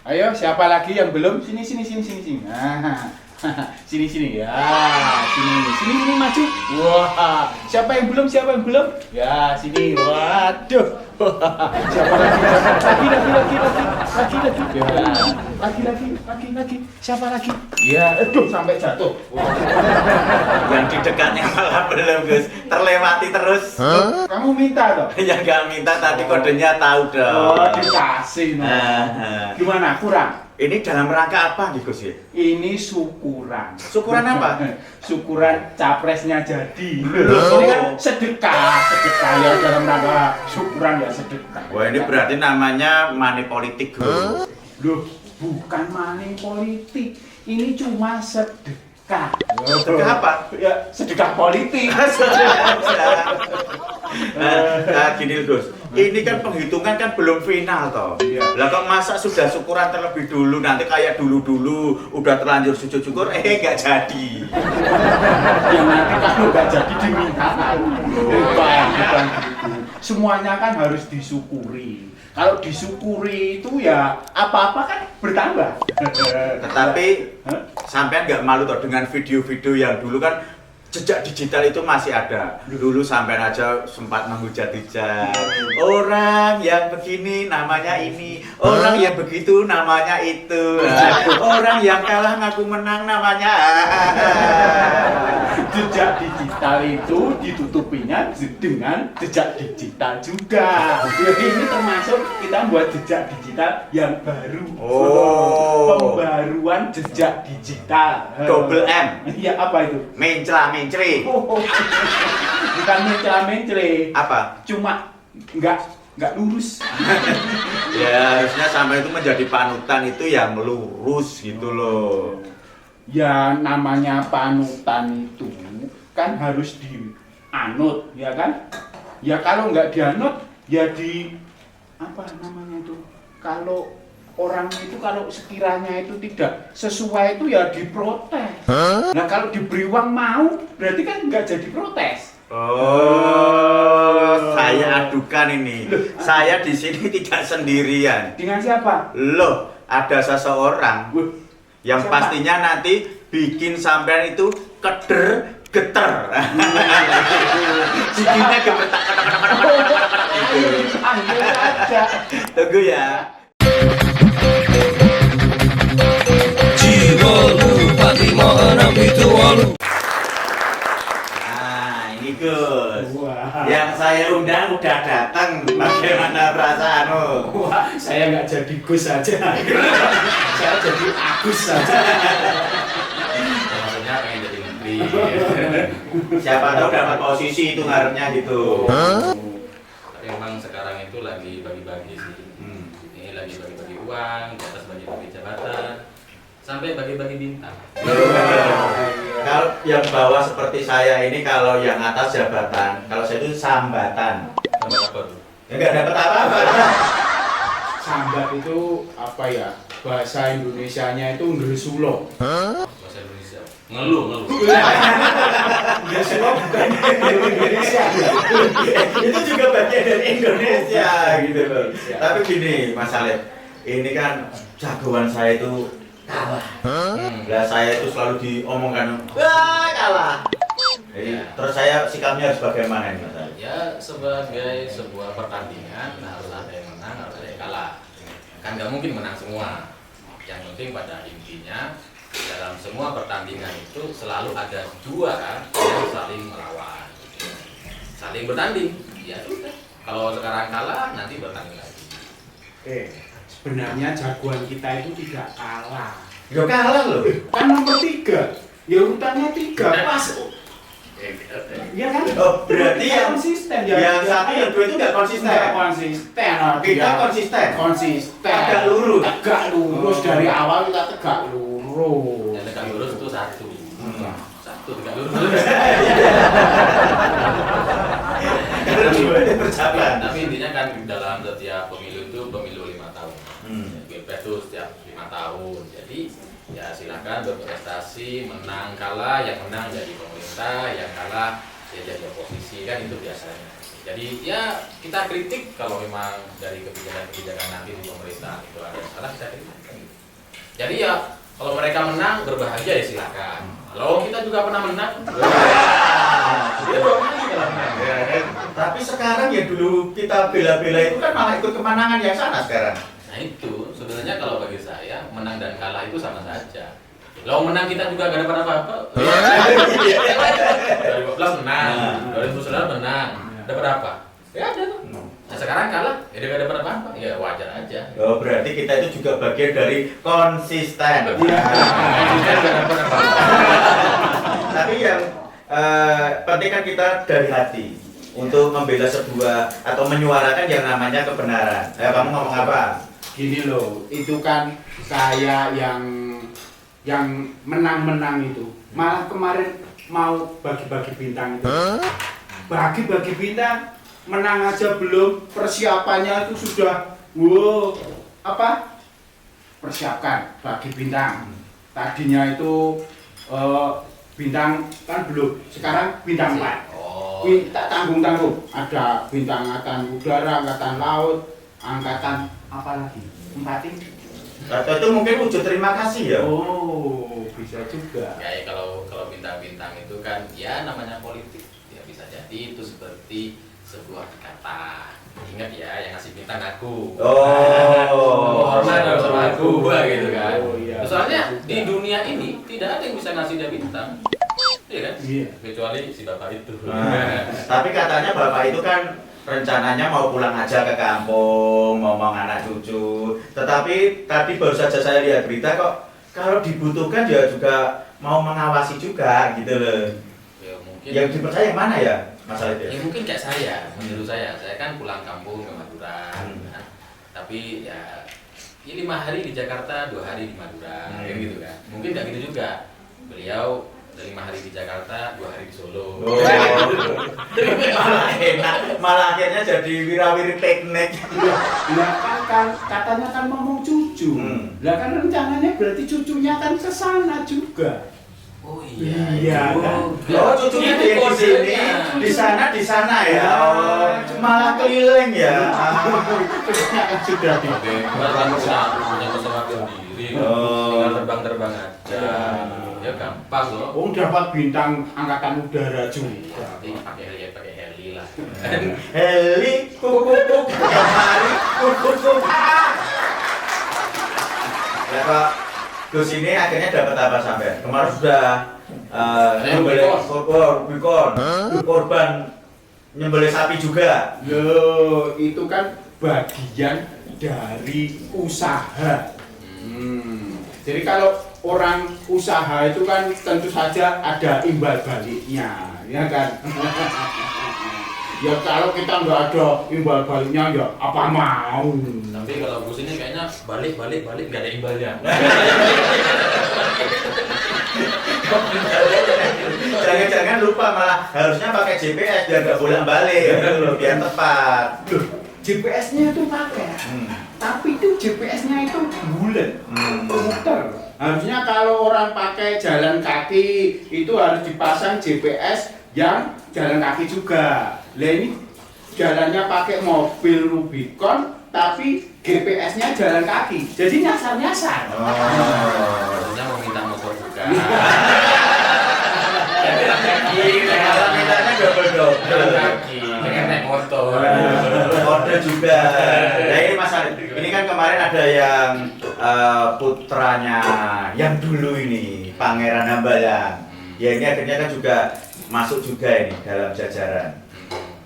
Ayo, siapa lagi yang belum? Sini, sini, sini, sini, sini. Nah, sini, sini ya. Sini maju. Wah, siapa yang belum? Siapa yang belum? Ya, sini. Waduh. Siapa lagi? Lagi. Siapa lagi? Ya, aduh sampai jatuh. Yang di dekatnya malah belum, Gus. Terlewati terus. Kamu minta toh? Yang nggak minta tadi kodenya tahu dong. Oh, dikasih no. Gimana? Kurang? Ini dalam rangka apa nih, Gus ya? Ini syukuran. Syukuran apa? Syukuran capresnya jadi. Ini kan sedekah ya dalam rangka syukuran ya sedekah. Wah, ini berarti namanya money politik, Gus. Loh, bukan money politik. Ini cuma sedekah. Sedekah apa? Ya, sedekah politik. Nah, gini Gus, ini kan penghitungan kan belum final toh. Iya. Lah kok masa sudah syukuran terlebih dulu, nanti kayak dulu-dulu udah terlanjur sujud syukur, nggak jadi. Yang nanti kalau nggak jadi diminta. Bukan gitu. Semuanya kan harus disyukuri. Kalau disyukuri itu ya apa-apa kan bertambah. Tetapi sampean nggak malu toh dengan video-video yang dulu kan jejak digital itu masih ada. Dulu sampean aja sempat menghujat-hujat. Orang yang begini namanya ini, orang yang begitu namanya itu. Orang yang kalah ngaku menang namanya. Jejak digital itu ditutupinya dengan jejak digital juga. Jadi ini termasuk kita buat jejak digital yang baru. Oh. Pembaruan jejak digital. Double M. Iya, apa itu? Mencela-menceli. Bukan mencela-mencele. Apa? Cuma nggak lurus. Ya harusnya sampai itu menjadi panutan itu yang lurus gitu loh. Ya namanya panutan itu kan harus dianut, ya kan? Ya kalau nggak dianut, ya apa namanya itu? Kalau orang itu kalau sekiranya itu tidak sesuai itu ya diprotes. Nah kalau diberi uang mau, berarti kan nggak jadi protes. Oh, saya adukan ini. Saya di sini tidak sendirian. Dengan siapa? Loh, ada seseorang yang Siapa? pastinya nanti bikin sampean itu geter. Giginya gemetak. Ambil aja. Tunggu ya. Nah, ini Gus. Wah. Yang saya undang udah datang. Bagaimana perasaanmu? Wah, saya nggak jadi Gus saja. Saya jadi Agus saja. Maksudnya pengen jadi menteri. Siapa tahu dapat posisi itu ngarepnya gitu. Tapi emang sekarang itu lagi bagi-bagi sih. Ini lagi bagi-bagi uang, di atas bagi-bagi jabatan, sampai bagi-bagi bintang. Kalau yang bawah seperti saya ini, kalau yang atas jabatan, kalau saya itu sambatan. Sampai apa tuh? Ya nggak dapat apa-apa. Sambat itu apa ya? Bahasa Indonesianya itu ngerusulo. Bahasa Indonesia. Ngeluh. Ngerusulo bukan Indonesia. Itu juga bagian dari Indonesia gitu loh. Tapi gini, Mas Alif, ini kan jagoan saya itu kalah. Lah saya itu selalu diomongkan, wah kalah. Jadi terus saya sikapnya harus bagaimana nih Mas Alif? Ya sebagai sebuah pertandingan harus ada yang menang, harus ada yang kalah. Kan nggak mungkin menang semua. Yang penting pada intinya dalam semua pertandingan itu selalu ada dua yang saling melawan, saling bertanding. Ya sudah. Kalau sekarang kalah nanti bertanding lagi. Sebenarnya jagoan kita itu tidak kalah. Ya kalah loh. Kan nomor 3. Ya urutannya 3. Pas. Iya kan? Oh, berarti yang konsisten yang satu yang dua itu nggak konsisten. Nggak konsisten. Kita konsisten. Konsisten. Tegak lurus. Tegak lurus dari awal kita tegak lurus. Yang tegak lurus itu satu. Satu tegak lurus. Karena dua itu berjalan. Tapi intinya kan dalam setiap pemilu itu pemilu 5 tahun. Pilpres itu setiap 5 tahun. Jadi ya silakan berprestasi, menang kalah, yang menang jadi pemerintah, yang kalah ya jadi oposisi, kan itu biasanya. Jadi ya kita kritik kalau memang dari kebijakan-kebijakan nanti di pemerintahan itu ada yang salah, kita kritik. Jadi ya kalau mereka menang berbahagia ya silakan. Kalau kita juga pernah menang, dia doang lagi kalau menang. Tapi sekarang ya dulu kita bela-bela itu kan malah ikut kemenangan yang sana sekarang. Nah itu sebenarnya kalau bagi saya menang dan kalah itu sama saja. Lo menang kita juga gak dapat apa-apa. 2012 menang, 2019 menang, dapat apa? Ya ada tuh. Nah sekarang kalah, ya dia gak dapat apa-apa. Ya wajar aja. Oh berarti kita itu juga bagian dari konsisten. Iya. Kita gak dapat apa-apa. Tapi yang penting kan kita dari hati untuk membela sebuah atau menyuarakan yang namanya kebenaran. Kamu ngomong apa? Gini loh, itu kan saya yang menang-menang itu. Malah kemarin mau bagi-bagi bintang itu. Bagi-bagi bintang, menang aja belum, persiapannya itu sudah persiapkan bagi bintang. Tadinya itu bintang kan belum, sekarang bintang 4. Oh. Tak tanggung-tanggung, ada bintang angkatan udara, angkatan laut, angkatan apa lagi? 4 ini. Atau itu mungkin wujud terima kasih ya? Oh, bisa juga. Ya, kalau bintang-bintang itu kan ya namanya politik. Ya bisa jadi itu seperti sebuah kata. Ingat ya, yang ngasih bintang aku. Hormat sama aku, gitu kan. Oh, iya. Soalnya di dunia ini tidak ada yang bisa ngasih dia bintang. Iya kan? Iya. Kecuali si bapak itu. Tapi katanya bapak itu kan rencananya mau pulang aja ke kampung, ngomong anak cucu. Tetapi tadi baru saja saya lihat berita kok kalau dibutuhkan dia juga mau mengawasi juga gitu loh. Ya mungkin. Yang dipercaya yang mana ya masalah itu? Ya mungkin kayak saya, menurut saya kan pulang kampung ke Madura. Kan? Tapi ya 5 hari di Jakarta, 2 hari di Madura, kayak gitu kan. Mungkin nggak gitu juga. Beliau 5 hari di Jakarta, 2 hari di Solo. Malah akhirnya jadi wirawiri piknik. Lah kan katanya kan ngomong cucu. Lah kan rencananya berarti cucunya kan ke sana juga. Oh Iya. Oh, cucunya di sini, di sana ya. Oh, malah keliling ya. Cucunya kan sudah di. Kan punya pesawat sendiri, tinggal terbang-terbang aja. Ya gampang loh. Oh, dapat bintang angkatan udara juga. Pakai heli lah. Heli, kuk, kemari, kuk. Ya Pak, Gus ini akhirnya dapat apa sampai? Kemarin sudah nyembelih korban nyembelih sapi juga. Loh, itu kan bagian dari usaha. Jadi kalau orang usaha itu kan tentu saja ada imbal baliknya, ya kan? Ya kalau kita nggak ada imbal baliknya ya apa mau? Tapi kalau bus ini kayaknya balik nggak ada imbalnya. Jangan-jangan lupa malah harusnya pakai GPS biar nggak bolak-balik gitu loh, biar tepat. Loh, GPS-nya itu pakai, tapi itu GPS-nya itu bulat, muter. Harusnya kalau orang pakai jalan kaki itu harus dipasang GPS yang jalan kaki juga. Lah ini jalannya pakai mobil Rubicon, tapi GPS-nya jalan kaki, jadi nyasar-nyasar. Harusnya mau minta motor juga. Kalau mintanya double. Jalan kaki, pengen naik motor. Kode juga. Nah ini masalah. Ini kan kemarin ada yang putranya yang dulu ini Pangeran Hambalang. Ya ini akhirnya kan juga masuk juga ini dalam jajaran.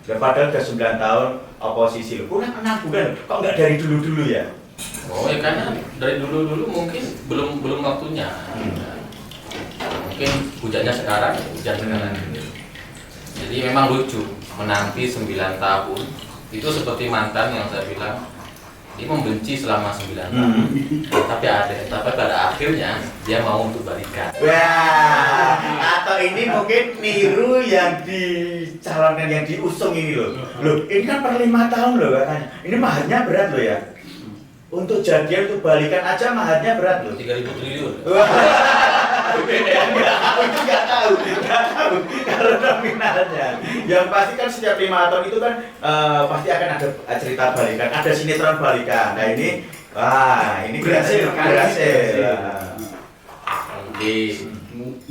Ya, padahal udah 9 tahun oposisi loh. Kurang 6 bulan. Kok nggak dari dulu ya? Oh ya karena dari dulu mungkin belum waktunya. Mungkin hujannya sekarang, hujan sekarang. Jadi memang lucu menanti 9 tahun itu seperti mantan yang saya bilang dia membenci selama 9 tahun. Tapi pada akhirnya dia mau untuk balikan. Wah, atau ini mungkin niru yang dicalonkan, yang diusung ini loh. Loh, ini kan per 5 tahun loh katanya. Ini maharnya berat loh ya. Untuk jadian, untuk balikan aja maharnya berat loh. 3.000 triliun. Wah, aku nggak tahu. nggak tahu kalau nominalnya. Yang pasti kan setiap 5 tahun itu kan pasti akan ada cerita balikan, ada sinetron balikan. Nah ini, wah ini berhasil.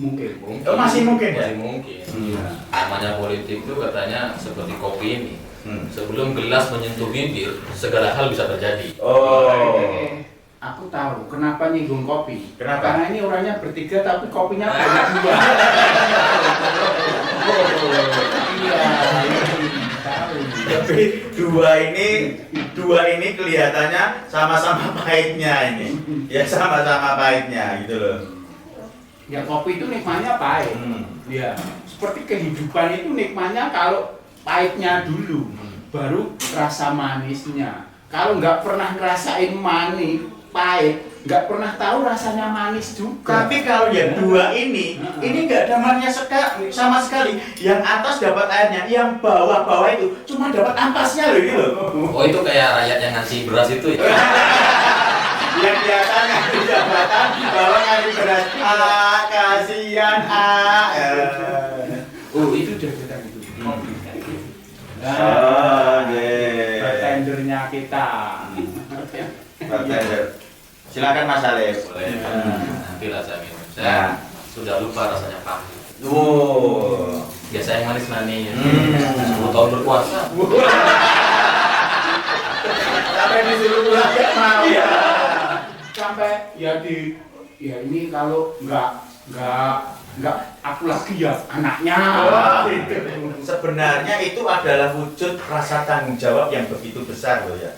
Mungkin. Oh, masih mungkin ya? Masih mungkin. Namanya politik itu katanya seperti kopi ini. Sebelum gelas menyentuh bibir, segala hal bisa terjadi. Aku tahu kenapa nyinggung kopi. Kenapa? Karena ini orangnya bertiga tapi kopinya banyak dua. Iya, tahu. Tapi dua ini kelihatannya sama-sama pahitnya ini. Ya sama-sama pahitnya gitu loh. Ya kopi itu nikmatnya pahit. Ya, seperti kehidupan itu nikmatnya kalau pahitnya dulu, baru rasa manisnya. Kalau nggak pernah ngerasain manis, pahit, nggak pernah tahu rasanya manis juga. Tapi kalau yang dua ini nggak ada manisnya sama sekali. Yang atas dapat airnya, yang bawah-bawah itu cuma dapat ampasnya loh gitu. Oh itu kayak rakyat yang ngasih beras itu ya? Yang kelihatan ngasih jabatan, bawah ngasih beras. Kasihan Oh itu udah kita gitu. Bartendernya kita. Bartender. Silakan Mas Alif. Boleh. Nanti lah saya minum. Saya sudah lupa rasanya pahit. Biasa yang manis-manis. 10 tahun berpuasa. Sampai disuruh pulang gak mau ya. Sampai ya ini kalau nggak aku lagi ya anaknya. Sebenarnya itu adalah wujud rasa tanggung jawab yang begitu besar loh ya.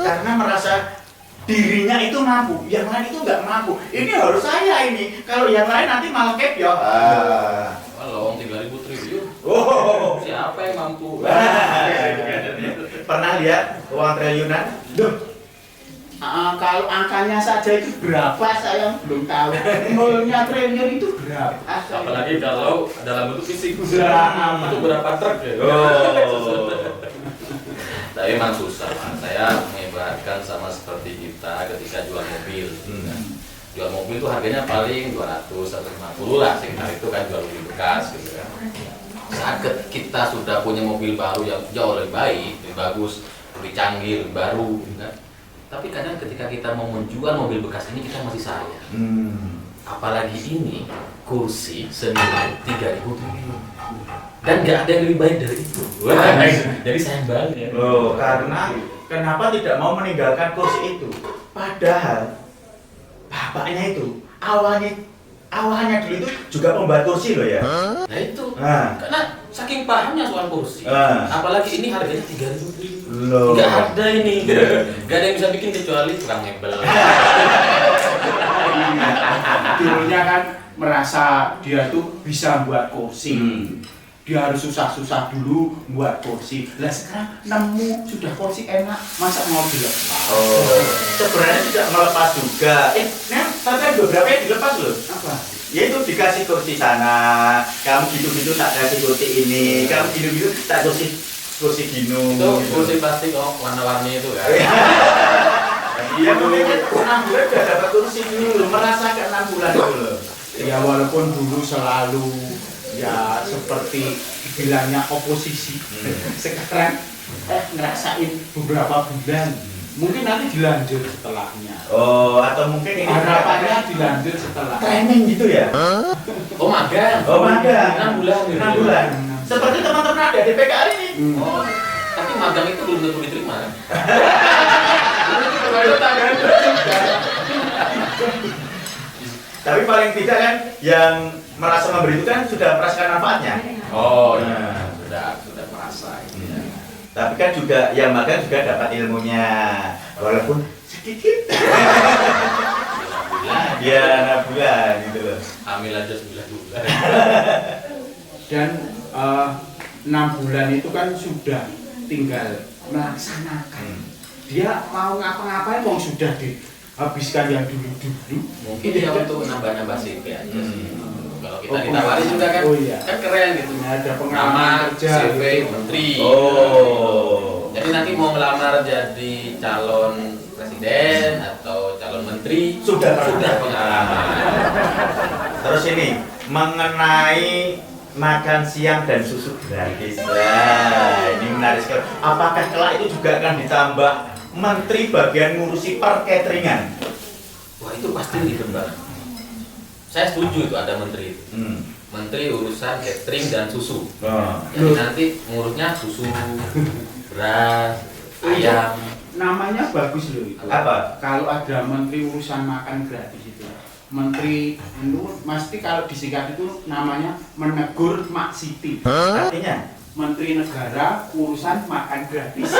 Karena merasa dirinya itu mampu, yang lain itu nggak mampu. Ini harus saya ini. Kalau yang lain nanti malah kepiok. Kalau 3.000 triliun. Siapa yang mampu? Pernah lihat uang triliunan? Kalau angkanya saja itu berapa saya belum tahu. Nolnya triliun itu berapa? Apalagi kalau dalam bentuk fisik. Itu Berapa? berapa truk ya? Tapi emang susah. Saya mengibaratkan sama seperti kita ketika jual mobil. Jual mobil itu harganya paling 200 atau 50 lah sekitar itu kan jual mobil bekas gitu kan. Saat kita sudah punya mobil baru yang jauh lebih baik, lebih bagus, lebih canggih, lebih baru gitu kan. Tapi kadang ketika kita mau menjual mobil bekas ini kita masih sayang. Apalagi ini kursi senilai 3.000 triliun. Dan nggak ada yang lebih baik dari itu. Jadi sayang banget. Karena kenapa tidak mau meninggalkan kursi itu? Padahal bapaknya itu awalnya dulu itu juga pembuat kursi loh ya. Nah itu, karena saking pahamnya soal kursi. Apalagi ini harganya 3.000 triliun. Nggak ada ini. Nggak ada yang bisa bikin kecuali tukang mebel. Dulunya kan merasa dia tuh bisa buat kursi. Dia harus susah-susah dulu buat kursi. Lah sekarang nemu sudah kursi enak, masa mau dilepas? Sebenarnya tidak melepas juga. Tapi ada beberapa yang dilepas loh. Apa? Yaitu dikasih kursi sana, kamu gitu-gitu tak kasih kursi ini, kamu gitu-gitu tak kursi ginu. Itu kursi plastik warna-warni itu kan. Iya, mungkin 6 bulan udah dapat kursi dulu, merasakan 6 bulan dulu. Ya walaupun dulu selalu ya seperti bilangnya oposisi. Sekarang ngerasain beberapa bulan. Mungkin nanti dilanjut setelahnya. Atau mungkin ini harapannya dilanjut setelah training gitu ya? Magang. Magang. 6 bulan. 6 bulan. Seperti teman-teman ada di PKR ini. Tapi magang itu belum tentu diterima kan? Tapi paling tidak kan yang merasa memberi itu kan sudah merasakan manfaatnya. Sudah merasa gitu ya. Tapi kan juga yang magang juga dapat ilmunya, walaupun sedikit. Ya 6 bulan gitu loh. Hamil aja 9 bulan. Dan 6 bulan itu kan sudah tinggal melaksanakan. Dia mau ngapa-ngapain mau sudah dihabiskan yang dulu-dulu. Mungkin dia untuk nambah-nambah CV aja sih. Kalau kita ditawarin juga kan, kan keren gitu. Ada Nama, pengalaman kerja, CV, gitu. menteri. Jadi nanti mau melamar jadi calon presiden atau calon menteri sudah pengalaman. Terus ini mengenai makan siang dan susu gratis. Nah, ini menarik sekali. Apakah kelak itu juga akan ditambah menteri bagian ngurusi perkateringan? Wah itu pasti gitu Mbak. Saya setuju itu ada menteri itu. Menteri urusan catering dan susu. Jadi nanti ngurusnya susu, beras, ayam. Namanya bagus loh itu. Apa? Kalau ada menteri urusan makan gratis itu. Menteri itu pasti kalau disingkat itu namanya menegur Mak Siti. Artinya? Menteri Negara urusan makan gratis.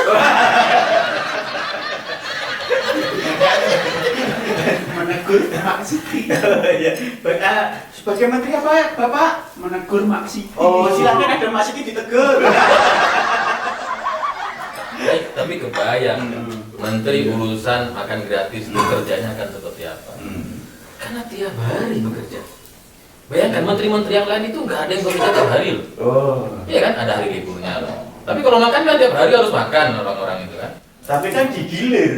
Menegur Mak Siti. Ya. Sebagai menteri apa ya, Bapak? Menegur Mak Siti. Oh, silakan ada Mas Siti ditegur. Tapi kebayang menteri urusan makan gratis itu kerjanya akan seperti apa? Karena tiap hari bekerja. Bayangkan menteri-menteri yang lain itu nggak ada yang bekerja tiap hari loh. Oh. Iya kan ada hari liburnya loh. Tapi kalau makan kan tiap hari harus makan orang-orang itu kan. Tapi kan digilir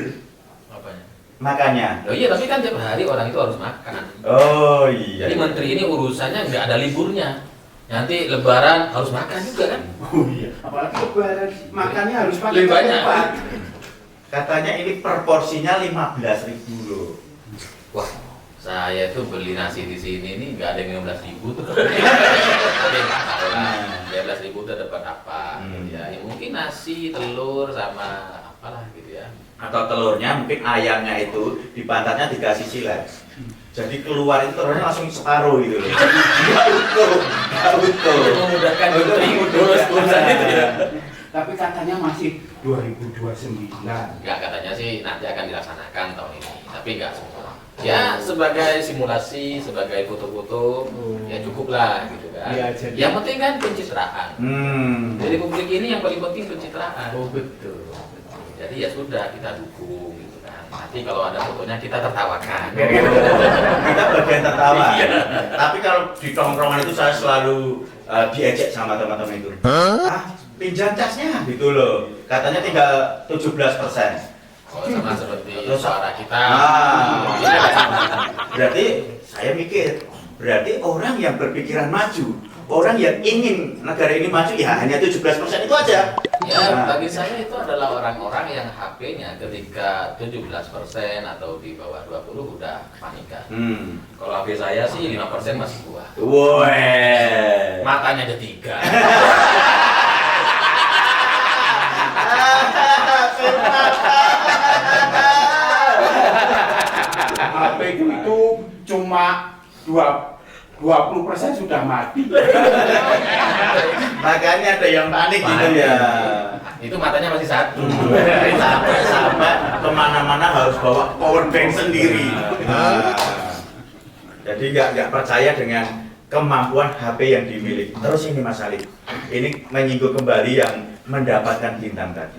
Apanya? makanya. Oh iya tapi kan tiap hari orang itu harus makan. Oh iya. Jadi menteri ini urusannya nggak ada liburnya. Nanti lebaran harus makan juga kan? Oh iya. Apalagi lebaran makannya harus pakai Lebih banyak. tempat. Katanya ini proporsinya 15.000 loh. Wah, saya tuh beli nasi di sini nih nggak ada yang 15.000 tuh. Tapi nggak tahu lah, 15.000 tuh dapat apa? Ya, ya mungkin nasi, telur sama apalah gitu ya. Atau telurnya mungkin ayamnya itu di pantatnya dikasih silet. Jadi keluar itu telurnya langsung separuh gitu loh. Nggak utuh, nggak utuh. Memudahkan menteri urus urusan itu ya. Tapi katanya masih 2029. Nggak, katanya sih nanti akan dilaksanakan tahun ini, tapi nggak semua. Ya sebagai simulasi, sebagai foto-foto, ya cukup lah gitu kan. Ya, jadi- Yang penting kan pencitraan. Jadi publik ini yang paling penting pencitraan. Oh betul. Jadi ya sudah kita dukung gitu kan. Nanti kalau ada fotonya kita tertawakan. Kita bagian tertawa. Iya. Tapi kalau di tongkrongan itu saya selalu diejek sama teman-teman itu. Pinjam casnya gitu loh. Katanya tinggal 17%. Oh, sama seperti Terus, suara kita. Berarti saya mikir, berarti orang yang berpikiran maju, orang yang ingin negara ini maju ya hanya 17% itu aja. Ya, bagi saya itu adalah orang-orang yang HP-nya ketika 17% atau di bawah 20 udah kepanikan. Kalau HP saya sih 5% masih kuat. Woi. Matanya ada 3. HP itu cuma 20% sudah mati. Makanya ada yang panik gitu ya. Itu matanya masih satu. Sampai kemana-mana harus bawa power bank sendiri. Jadi nggak percaya dengan kemampuan HP yang dimiliki. Terus ini Mas Alif, ini menyinggung kembali yang mendapatkan bintang tadi.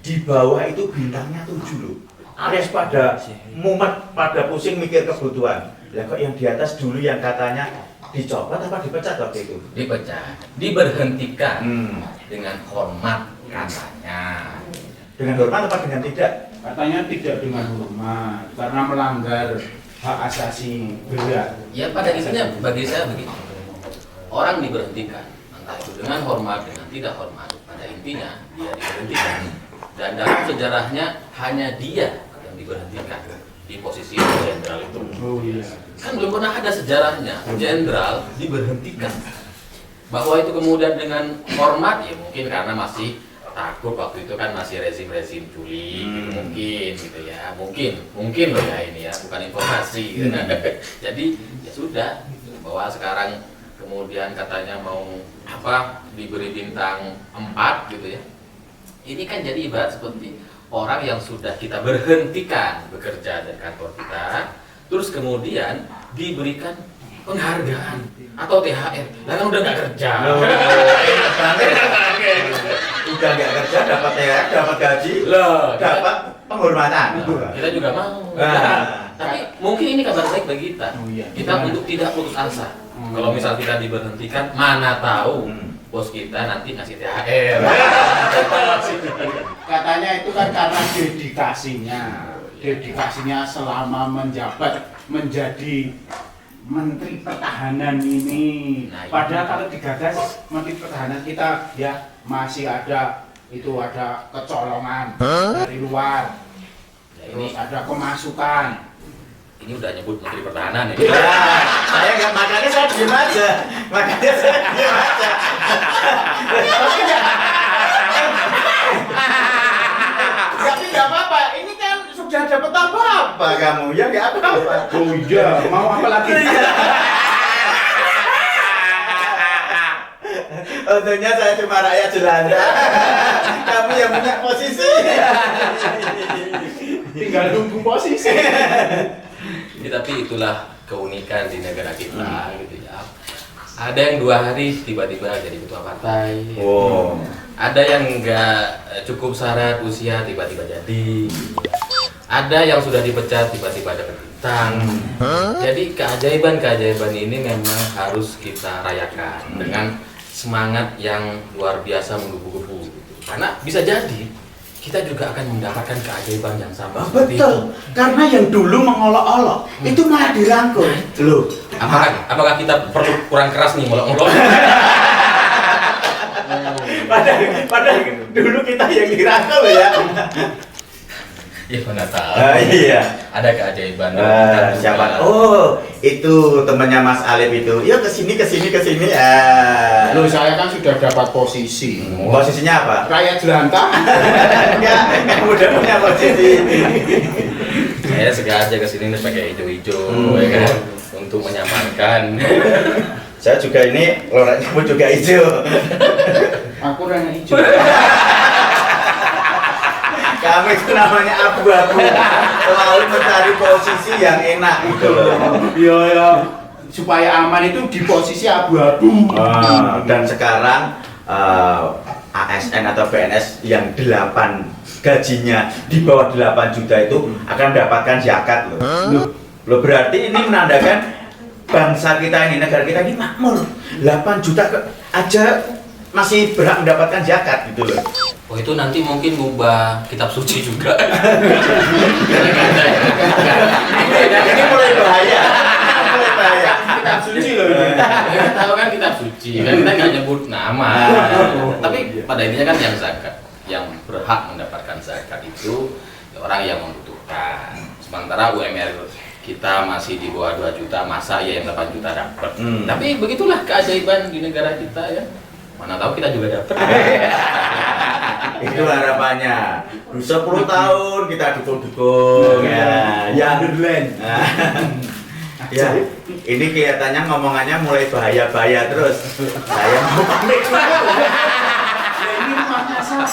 Di bawah itu bintangnya 7 loh. Alias pada mumet, pada pusing mikir kebutuhan. Lah kok yang di atas dulu yang katanya dicopot apa dipecat waktu itu? Dipecat, diberhentikan Dengan dengan hormat katanya. dengan hormat apa dengan tidak? Katanya tidak dengan hormat karena melanggar hak asasi berat. Ya pada intinya bagi saya begitu. Orang diberhentikan, entah itu dengan hormat, dengan tidak hormat. Pada intinya dia diberhentikan. Dan dalam sejarahnya hanya dia yang diberhentikan di posisi jenderal itu. Oh iya. Kan belum pernah ada sejarahnya jenderal diberhentikan. Bahwa itu kemudian dengan hormat ya mungkin karena masih takut waktu itu kan masih rezim culik gitu, mungkin gitu ya, mungkin loh ya ini ya, bukan informasi gitu. Jadi ya sudah gitu. Bahwa sekarang kemudian katanya mau apa diberi bintang 4 gitu ya. Ini kan jadi ibarat seperti orang yang sudah kita berhentikan bekerja dari kantor kita, terus kemudian diberikan penghargaan atau THR. Lah kan udah nggak kerja. Udah nggak kerja dapat THR, dapat gaji, Loh, dapat penghormatan. kita juga mau. Nah. Tapi mungkin ini kabar baik bagi kita. Oh iya. Kita untuk tidak putus asa. Kalau misal kita diberhentikan, mana tahu bos kita nanti ngasih THR. Katanya itu kan karena dedikasinya selama menjabat menjadi Menteri Pertahanan ini. Nah, iya. Padahal kalau digagas Menteri Pertahanan kita ya masih ada kecolongan dari luar. Ya, Terus ada kemasukan. ini udah nyebut Menteri Pertahanan ya. Ya, saya nggak, makanya saya diem aja. Makanya saya diem aja. Tapi nggak apa-apa. Ini kan sudah dapat apa-apa kamu. Ya nggak apa-apa. Oh iya, mau apa lagi? Untungnya saya cuma rakyat jelanda. Kamu yang punya posisi. Tinggal nunggu posisi. Ya, tapi itulah keunikan di negara kita gitu ya. Ada yang 2 hari tiba-tiba jadi ketua partai. Oh. Ada yang enggak cukup syarat usia tiba-tiba jadi. Ada yang sudah dipecat tiba-tiba dapat bintang. Jadi keajaiban-keajaiban ini memang harus kita rayakan dengan semangat yang luar biasa menggebu-gebu gitu. Karena bisa jadi kita juga akan mendapatkan keajaiban yang sama seperti itu. Betul, karena yang dulu mengolok-olok itu malah dirangkul. Loh, Apakah kita perlu kurang keras nih ngolok-ngolok? padahal dulu kita yang dirangkul ya. Ya mana tahu. Iya. Ada keajaiban. Siapa? Oh, itu temannya Mas Alif itu. Ya kesini. Loh, saya kan sudah dapat posisi. Posisinya apa? Rakyat jelantah. Enggak, kamu udah punya posisi. Saya sengaja kesini pakai hijau-hijau, ya kan, untuk menyamarkan. Saya juga ini, loreknya pun juga hijau. Aku rana hijau. Kami itu namanya abu-abu. Selalu mencari posisi yang enak gitu loh. Iya. Supaya aman itu di posisi abu-abu. Dan sekarang ASN atau PNS yang 8 gajinya di bawah 8 juta itu akan mendapatkan zakat loh. Loh berarti ini menandakan bangsa kita ini, negara kita ini makmur. 8 juta aja masih berhak mendapatkan zakat gitu loh. Oh itu nanti mungkin ngubah kitab suci juga. Ini mulai bahaya. Kitab suci loh ini. Kita tahu kan kitab suci, kan kita nggak nyebut nama. Tapi pada intinya kan yang zakat, yang berhak mendapatkan zakat itu orang yang membutuhkan. Sementara UMR kita masih di bawah 2 juta, masa ya yang 8 juta dapat. Tapi begitulah keajaiban di negara kita ya. Mana tahu kita juga dapat. Itu harapannya. 10 tahun kita dukung-dukung ya. Wonderland. Ya, ini kelihatannya ngomongannya mulai bahaya-bahaya terus. Saya mau pamit. Ini rumahnya sama.